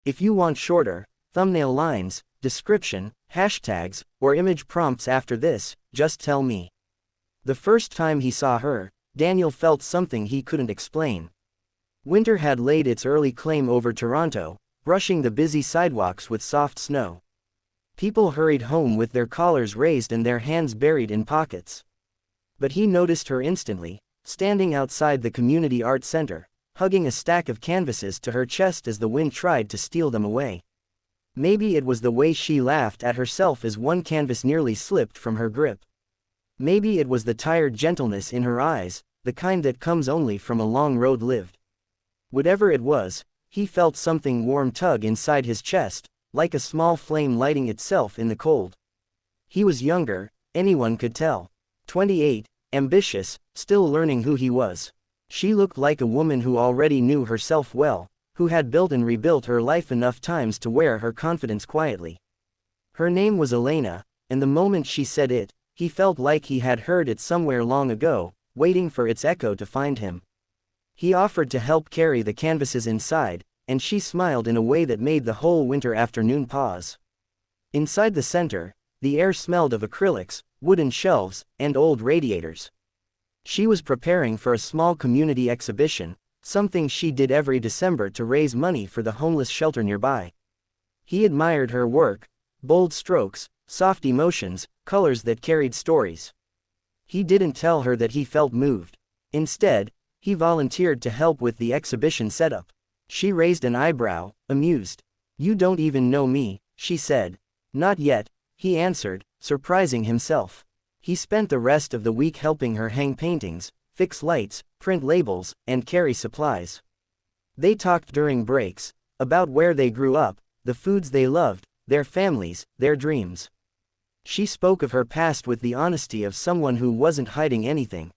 If you want shorter, thumbnail lines, description, hashtags, or image prompts after this, just tell me. The first time he saw her, Daniel felt something he couldn't explain. Winter had laid its early claim over Toronto, brushing the busy sidewalks with soft snow. People hurried home with their collars raised and their hands buried in pockets. But he noticed her instantly, standing outside the community art center, hugging a stack of canvases to her chest as the wind tried to steal them away. Maybe it was the way she laughed at herself as one canvas nearly slipped from her grip. Maybe it was the tired gentleness in her eyes, the kind that comes only from a long road lived. Whatever it was, he felt something warm tug inside his chest, like a small flame lighting itself in the cold. He was younger, anyone could tell. 28, ambitious, still learning who he was. She looked like a woman who already knew herself well, who had built and rebuilt her life enough times to wear her confidence quietly. Her name was Elena, and the moment she said it, he felt like he had heard it somewhere long ago, waiting for its echo to find him. He offered to help carry the canvases inside, and she smiled in a way that made the whole winter afternoon pause. Inside the center, the air smelled of acrylics, wooden shelves, and old radiators. She was preparing for a small community exhibition, something she did every December to raise money for the homeless shelter nearby. He admired her work, bold strokes, soft emotions, colors that carried stories. He didn't tell her that he felt moved. Instead, he volunteered to help with the exhibition setup. She raised an eyebrow, amused. "You don't even know me," she said. "Not yet," he answered, surprising himself. He spent the rest of the week helping her hang paintings, fix lights, print labels, and carry supplies. They talked during breaks, about where they grew up, the foods they loved, their families, their dreams. She spoke of her past with the honesty of someone who wasn't hiding anything.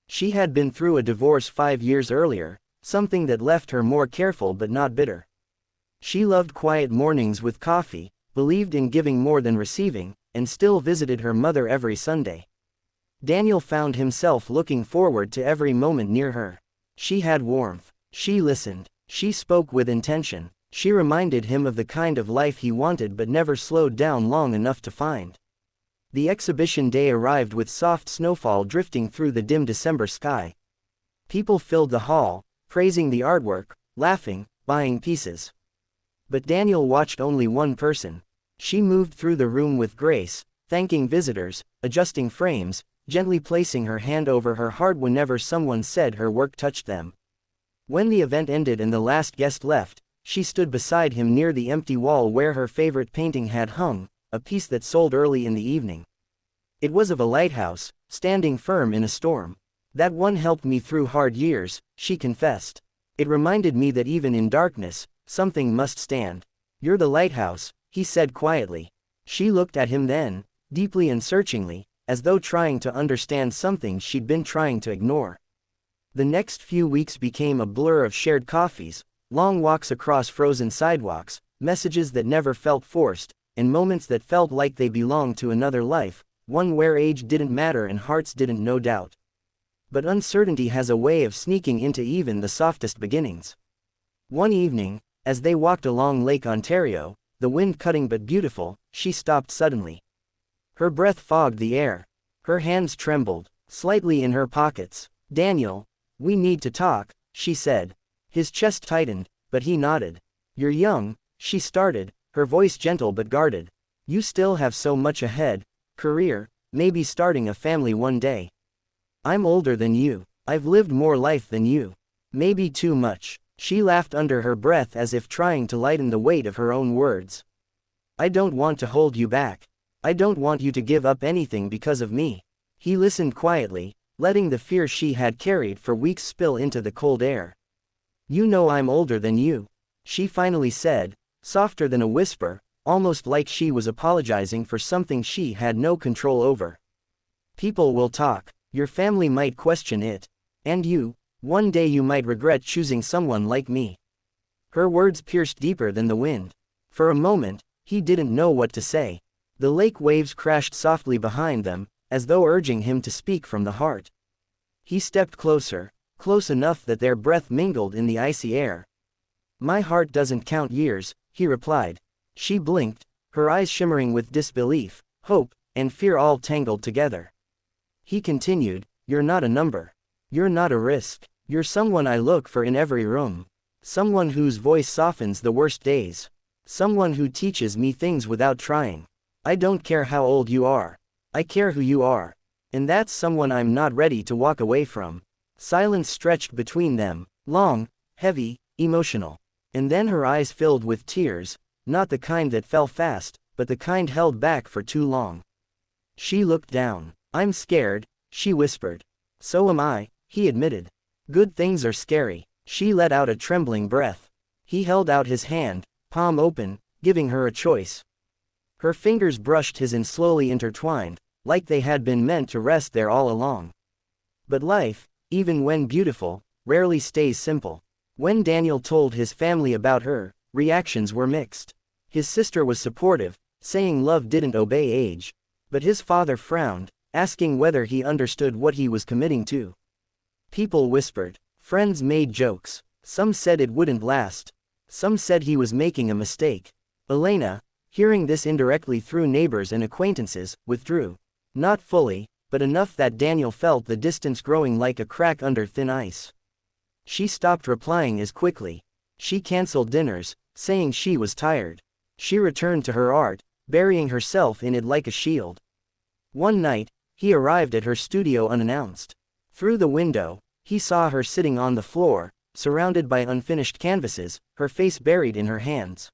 She had been through a divorce 5 years earlier, something that left her more careful but not bitter. She loved quiet mornings with coffee, believed in giving more than receiving, and still visited her mother every Sunday. Daniel found himself looking forward to every moment near her. She had warmth. She listened. She spoke with intention. She reminded him of the kind of life he wanted but never slowed down long enough to find. The exhibition day arrived with soft snowfall drifting through the dim December sky. People filled the hall, praising the artwork, laughing, buying pieces. But Daniel watched only one person. She moved through the room with grace, thanking visitors, adjusting frames, gently placing her hand over her heart whenever someone said her work touched them. When the event ended and the last guest left, she stood beside him near the empty wall where her favorite painting had hung, a piece that sold early in the evening. It was of a lighthouse, standing firm in a storm. "That one helped me through hard years," she confessed. "It reminded me that even in darkness, something must stand." "You're the lighthouse," he said quietly. She looked at him then, deeply and searchingly, as though trying to understand something she'd been trying to ignore. The next few weeks became a blur of shared coffees, long walks across frozen sidewalks, messages that never felt forced, and moments that felt like they belonged to another life, one where age didn't matter and hearts didn't, no doubt. But uncertainty has a way of sneaking into even the softest beginnings. One evening, as they walked along Lake Ontario, the wind cutting but beautiful, she stopped suddenly. Her breath fogged the air. Her hands trembled, slightly in her pockets. "Daniel, we need to talk," she said. His chest tightened, but he nodded. "You're young," she started, her voice gentle but guarded. "You still have so much ahead, career, maybe starting a family one day. I'm older than you. I've lived more life than you. Maybe too much." She laughed under her breath as if trying to lighten the weight of her own words. "I don't want to hold you back. I don't want you to give up anything because of me." He listened quietly, letting the fear she had carried for weeks spill into the cold air. "You know I'm older than you," she finally said, softer than a whisper, almost like she was apologizing for something she had no control over. "People will talk. Your family might question it. And one day you might regret choosing someone like me." Her words pierced deeper than the wind. For a moment, he didn't know what to say. The lake waves crashed softly behind them, as though urging him to speak from the heart. He stepped closer, close enough that their breath mingled in the icy air. My heart doesn't count years, he replied. She blinked, her eyes shimmering with disbelief, hope, and fear all tangled together. He continued, you're not a number. You're not a risk. You're someone I look for in every room. Someone whose voice softens the worst days. Someone who teaches me things without trying. I don't care how old you are. I care who you are. And that's someone I'm not ready to walk away from. Silence stretched between them, long, heavy, emotional. And then her eyes filled with tears, not the kind that fell fast, but the kind held back for too long. She looked down. I'm scared, she whispered. So am I, he admitted. Good things are scary. She let out a trembling breath. He held out his hand, palm open, giving her a choice. Her fingers brushed his and slowly intertwined, like they had been meant to rest there all along. But life, even when beautiful, rarely stays simple. When Daniel told his family about her, reactions were mixed. His sister was supportive, saying love didn't obey age. But his father frowned, asking whether he understood what he was committing to. People whispered. Friends made jokes. Some said it wouldn't last. Some said he was making a mistake. Elena, hearing this indirectly through neighbors and acquaintances, withdrew. Not fully, but enough that Daniel felt the distance growing like a crack under thin ice. She stopped replying as quickly. She canceled dinners, saying she was tired. She returned to her art, burying herself in it like a shield. One night, he arrived at her studio unannounced. Through the window, he saw her sitting on the floor, surrounded by unfinished canvases, her face buried in her hands.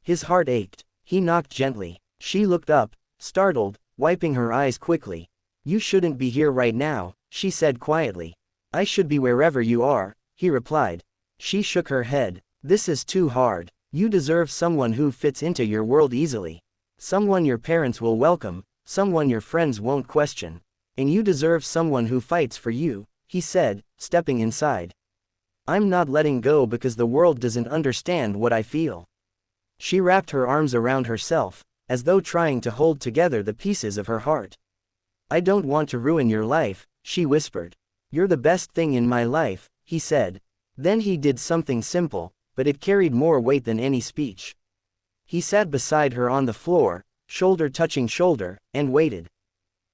His heart ached. He knocked gently. She looked up, startled, wiping her eyes quickly. You shouldn't be here right now, she said quietly. I should be wherever you are, he replied. She shook her head. This is too hard. You deserve someone who fits into your world easily. Someone your parents will welcome, someone your friends won't question. And you deserve someone who fights for you, he said, stepping inside. I'm not letting go because the world doesn't understand what I feel. She wrapped her arms around herself, as though trying to hold together the pieces of her heart. I don't want to ruin your life, she whispered. You're the best thing in my life, he said. Then he did something simple, but it carried more weight than any speech. He sat beside her on the floor, shoulder touching shoulder, and waited.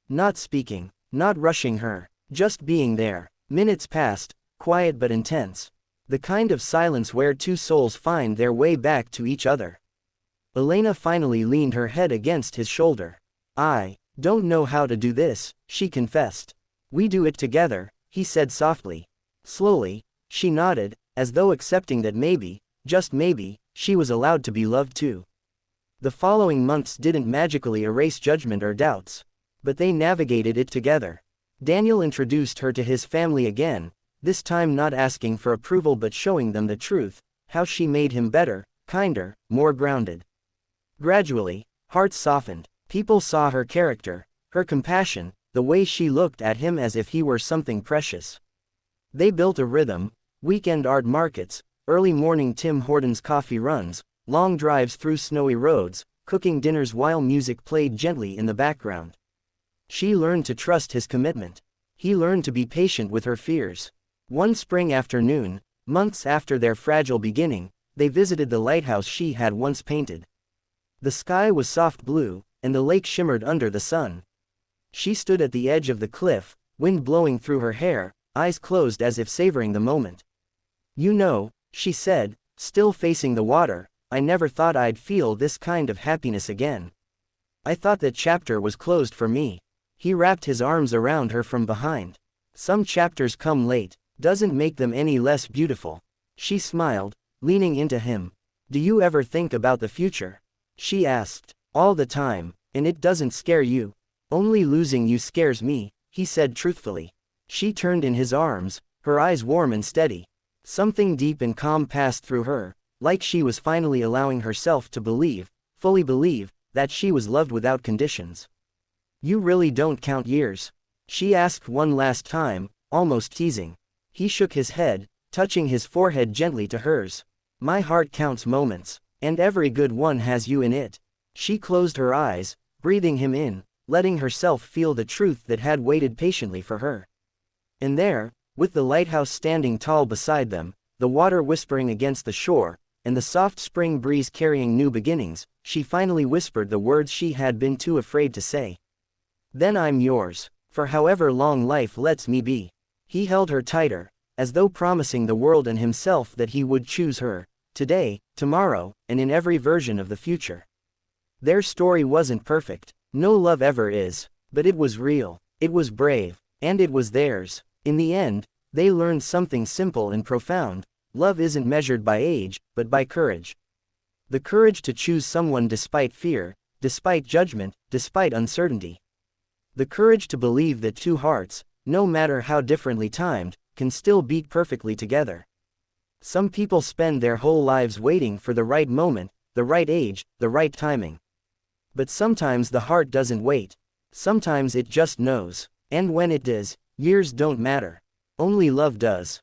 Not speaking, not rushing her, just being there. Minutes passed, quiet but intense. The kind of silence where two souls find their way back to each other. Elena finally leaned her head against his shoulder. I don't know how to do this, she confessed. We do it together, he said softly. Slowly, she nodded, as though accepting that maybe, just maybe, she was allowed to be loved too. The following months didn't magically erase judgment or doubts. But they navigated it together. Daniel introduced her to his family again, this time not asking for approval but showing them the truth, how she made him better, kinder, more grounded. Gradually, hearts softened. People saw her character, her compassion, the way she looked at him as if he were something precious. They built a rhythm, weekend art markets, early morning Tim Hortons coffee runs, long drives through snowy roads, cooking dinners while music played gently in the background. She learned to trust his commitment. He learned to be patient with her fears. One spring afternoon, months after their fragile beginning, they visited the lighthouse she had once painted. The sky was soft blue, and the lake shimmered under the sun. She stood at the edge of the cliff, wind blowing through her hair, eyes closed as if savoring the moment. You know, she said, still facing the water, I never thought I'd feel this kind of happiness again. I thought that chapter was closed for me. He wrapped his arms around her from behind. Some chapters come late, doesn't make them any less beautiful. She smiled, leaning into him. Do you ever think about the future? She asked. All the time, and it doesn't scare you. Only losing you scares me, he said truthfully. She turned in his arms, her eyes warm and steady. Something deep and calm passed through her, like she was finally allowing herself to believe, fully believe, that she was loved without conditions. You really don't count years? She asked one last time, almost teasing. He shook his head, touching his forehead gently to hers. My heart counts moments, and every good one has you in it. She closed her eyes, breathing him in, letting herself feel the truth that had waited patiently for her. And there, with the lighthouse standing tall beside them, the water whispering against the shore, and the soft spring breeze carrying new beginnings, she finally whispered the words she had been too afraid to say. Then I'm yours, for however long life lets me be. He held her tighter, as though promising the world and himself that he would choose her, today, tomorrow, and in every version of the future. Their story wasn't perfect, no love ever is, but it was real, it was brave, and it was theirs. In the end, they learned something simple and profound: love isn't measured by age, but by courage. The courage to choose someone despite fear, despite judgment, despite uncertainty. The courage to believe that two hearts, no matter how differently timed, can still beat perfectly together. Some people spend their whole lives waiting for the right moment, the right age, the right timing. But sometimes the heart doesn't wait. Sometimes it just knows. And when it does, years don't matter. Only love does.